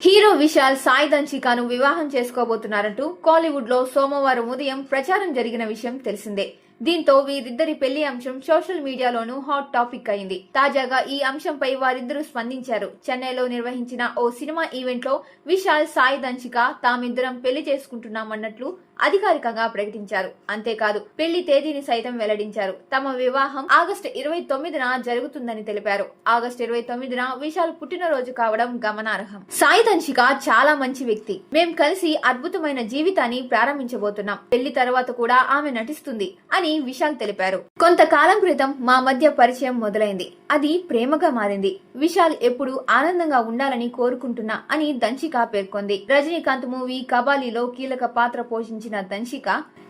Hero Vishal Sai దంచికాను వివాహం చేసుకోబోతున్నారంటూ కోలీవుడ్ లో సోమవారం ఉదయం ప్రచారం జరిగిన విషయం తెలిసిందే. దీంతో వీరిద్దరి పెళ్లి అంశం సోషల్ మీడియాలోనూ హాట్ టాపిక్ అయింది. తాజాగా ఈ అంశంపై వారిద్దరూ స్పందించారు. చెన్నైలో నిర్వహించిన ఓ సినిమా ఈవెంట్ లో విశాల్ సాయి దంచిక తామిద్దరం పెళ్లి చేసుకుంటున్నామన్నట్లు అధికారికంగా ప్రకటించారు. అంతేకాదు పెళ్లి తేదీని సైతం వెల్లడించారు. తమ వివాహం ఆగస్టు 29న జరుగుతుందని తెలిపారు. ఆగస్టు 29న విశాల్ పుట్టినరోజు కావడం గమనార్హం. సాయి దంచిక చాలా మంచి వ్యక్తి. మేం కలిసి అద్భుతమైన జీవితాన్ని ప్రారంభించబోతున్నాం. పెళ్లి తర్వాత కూడా ఆమె నటిస్తుంది అని విశాల్ తెలిపారు. కొంతకాలం క్రితం మా మధ్య పరిచయం మొదలైంది. అది ప్రేమగా మారింది. విశాల్ ఎప్పుడు ఆనందంగా ఉండాలని కోరుకుంటున్నా అని దంచిక పేర్కొంది. రజనీకాంత్ మూవీ కబాలీలో కీలక పాత్ర పోషించిన దంచిక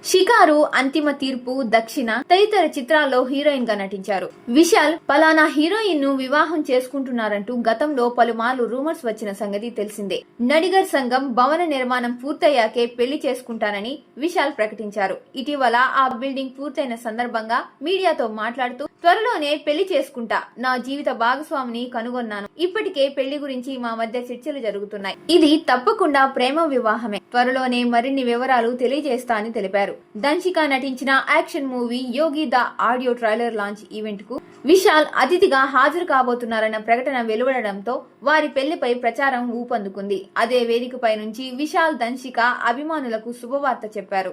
షికారు, అంతిమ తీర్పు, దక్షిణ తదితర చిత్రాల్లో హీరోయిన్ గా నటించారు. విశాల్ పలానా హీరోయిన్ ను వివాహం చేసుకుంటున్నారంటూ గతంలో పలుమార్లు రూమర్స్ వచ్చిన సంగతి తెలిసిందే. నడిగర్ సంఘం భవన నిర్మాణం పూర్తయ్యాకే పెళ్లి చేసుకుంటానని విశాల్ ప్రకటించారు. ఇటీవల ఆ బిల్డింగ్ పూర్తయిన సందర్భంగా మీడియాతో మాట్లాడుతూ త్వరలోనే పెళ్లి చేసుకుంటా, నా జీవిత భాగస్వామిని కనుగొన్నాను. ఇప్పటికే పెళ్లి గురించి మా మధ్య చర్చలు జరుగుతున్నాయి. ఇది తప్పకుండా ప్రేమ వివాహమే. త్వరలోనే మరిన్ని వివరాలు తెలియజేస్తా అని తెలిపారు. దంచిక నటించిన action movie Yogi the audio trailer launch event కు విశాల్ అతిథిగా హాజరు కాబోతున్నారన్న ప్రకటన వెలువడడంతో వారి పెళ్లిపై ప్రచారం ఊపందుకుంది. అదే వేదికపై నుంచి విశాల్ దంచిక అభిమానులకు శుభవార్త చెప్పారు.